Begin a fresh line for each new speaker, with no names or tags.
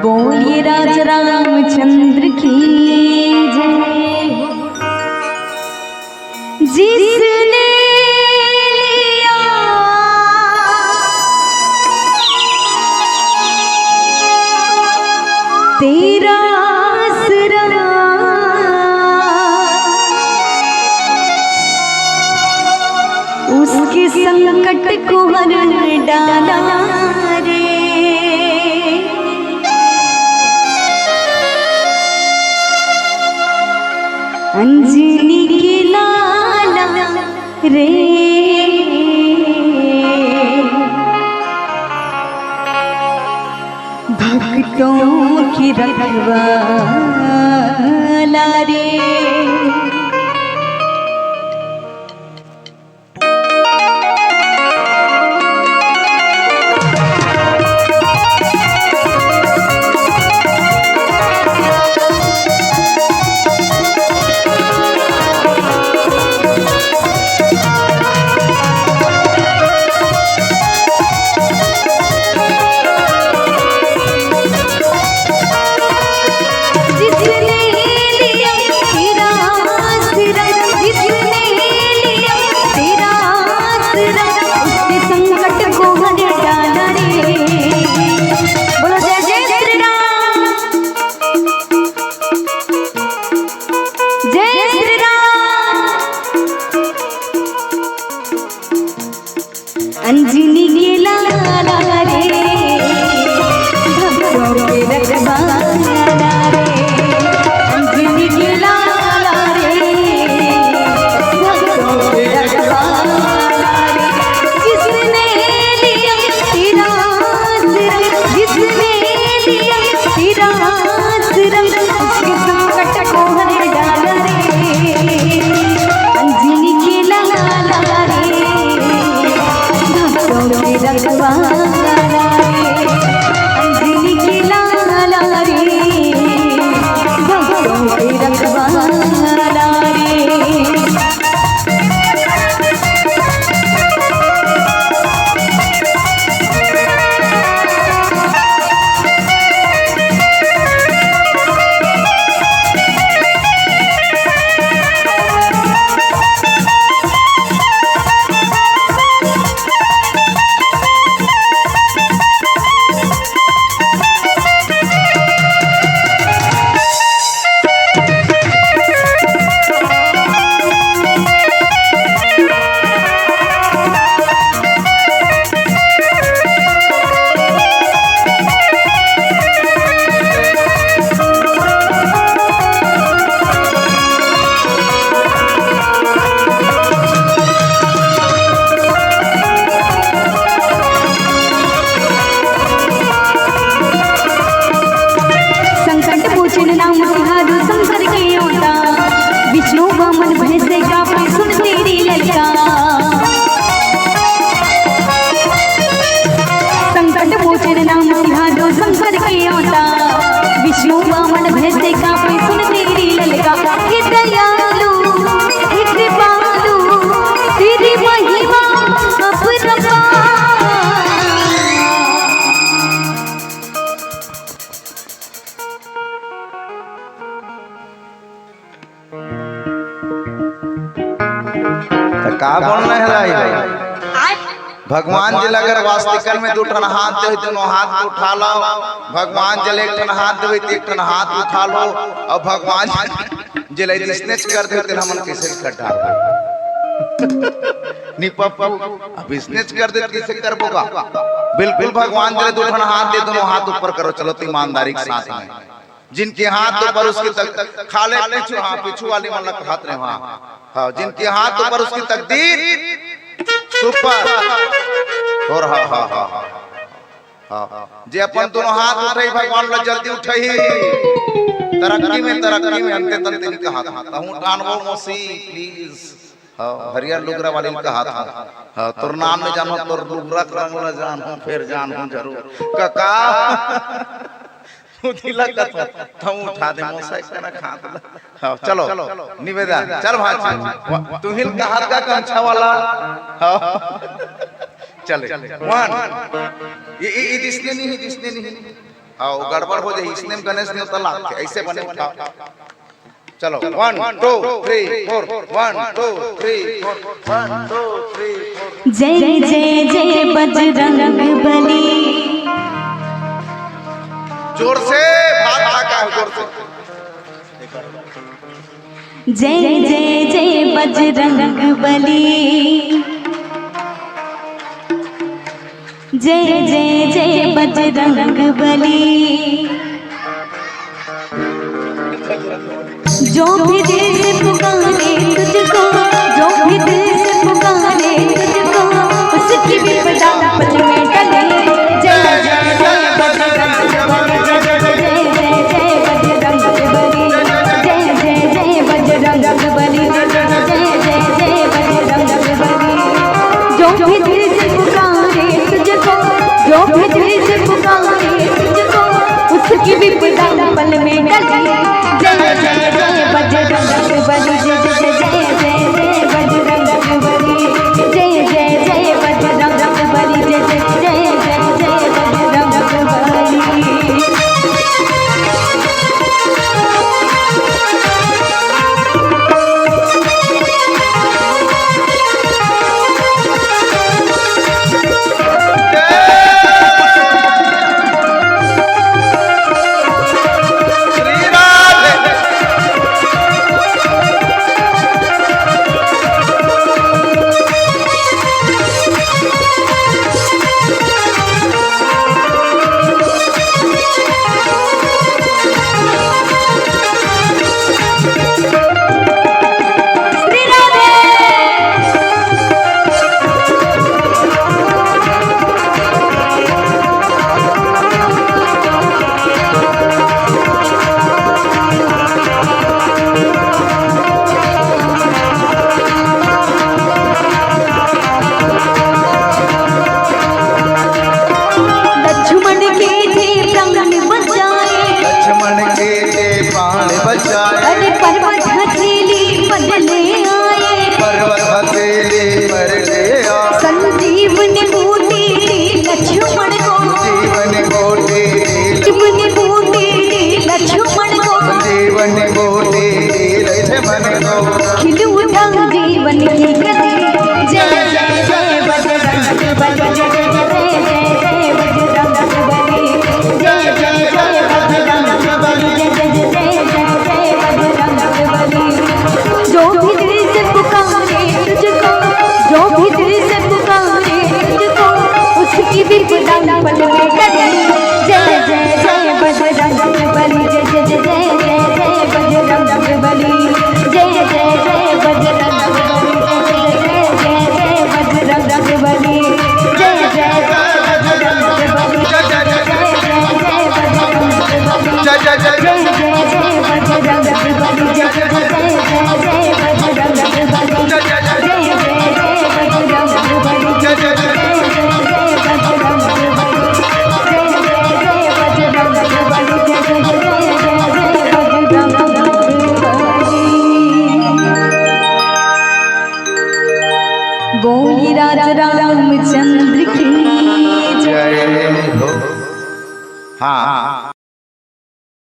बोलिए राजा रामचंद्र की जय। जिसने लिया तेरा आसरा, उसके संकट को हर डाला रे। अंजनी के लाला रे, भक्तों की रखवाला रे। अंजनी के लाला रे, भक्तों के रखवाला रे। अंजनी के लाला रे, भक्तों के रखवाला रे। जिसने लिया तेरा आसरा, जिसने लिया तेरा आसरा, उसके संकट को हर डाला रे। अंजनी के लाला रे, रखवाला रे। अंजनी के लाला रे, भक्तों के रखवाला रे। विष्णु वामन भैसे का सुन तेरी ललिता, संकट मोचन नाम सिंहादो शंकर के औता। विष्णु वामन भैसे का सुन तेरी ललिता। हे दयालु हे कृपालु, तेरी महिमा अपरंपार।
का बोलना है लाई भगवान जी अगर वास्तविकल में दो ठन हाथ दे दोनों हाथ उठा लो। भगवान जल एक ठन हाथ दे एक ठन हाथ उठा लो। और भगवान जल स्नेच कर देते हमन कैसे कर डाल नी पप्पू अब स्नेच कर दे कैसे करबोगा। बिल्कुल भगवान जल दो ठन हाथ दे दोनों हाथ ऊपर करो। चलो तो ईमानदारी के साथ में जिनके हाथ ऊपर उसकी तक खाले पीछू, हाँ पीछू वाली मतलब हाथ रहे वहां। हाँ जिनके हाथ ऊपर उसकी तकदीर सुपर और हाँ हाँ हाँ हाँ जे अपन दोनों हाथ उठाई भगवान ला जल्दी उठाई। तरक्की में अंते तंते इनका हाथ हूं टानवो मोसी प्लीज। हाँ हरियर लुगरा वाली इनका हाथ। हाँ तोर नाम ने जानो, तोर लुगरा रंग ला जान हूं, फिर जान हूं जरूर काका। उठा दे मोसाई करा खात। हाँ चलो निवेदन चल भाई तू हिल का हाथ का कंछा वाला। हाँ चले वन ये दिसने नहीं आओ गड़बड़ हो जाए इसने गणेश ने उतला ऐसे बने उठा चलो 1 2 3 4 1 2 3 4 1 2 3 4
जय जय जय बजरंग बली।
जोर से भाग का जोर से
जय जय जय बजरंग बली। जय जय जय बजरंग बली। जो भी दिल से पुकारे तुझको, जो भी दिल से पुकारे तुझको, उसकी विपदा पल में टले। जय जय जय बजरंग बली। जय जय जय बजरंग बली। जय जय जय बजरंग बली। जय जय जय बजरंग बली। जो भी दिल से पुकारे तुझको, जो भी दिल से पुकारे तुझको, उसकी विपदा पल में टले। जय जय जय बजरंग बली। जय जय जय बजरंग बली। जय जय जय बजरंग बली। जय जय जय बजरंग बली। अरे पर्वत हथेली बदले आए,
पर्वत हथेली बदले आए,
संजीवनी बूटी लक्ष्मण को,
जीवन बूटी
जीवनी बूटी लक्ष्मण को,
जीवन बूटी लक्ष्मण को,
खिल उठा जीवन की गति। जय जय जय बजरंग बली। जय जय जय बजरंग बली। जय जय जय बजरंग बली। जय जय जय बजरंग बली। जो भी दिल से पुकारे तुझको, जो भी दिल से पुकारे तुझको, उसकी विपदा पल में टले। जय जय जय बजरंग बली। जय जय जय बजरंग बली। जय जय जय बजरंग बली। जय जय बजरंग बली। जय जय बजरंग बली। जय जय बजरंग बली।
जय जय जय
जय जय बजरंग बली। जय जय बजरंग बली। जय जय बजरंग बली। जय जय बजरंग बली। बोली राज रामचंद्र की
जय हो। हाँ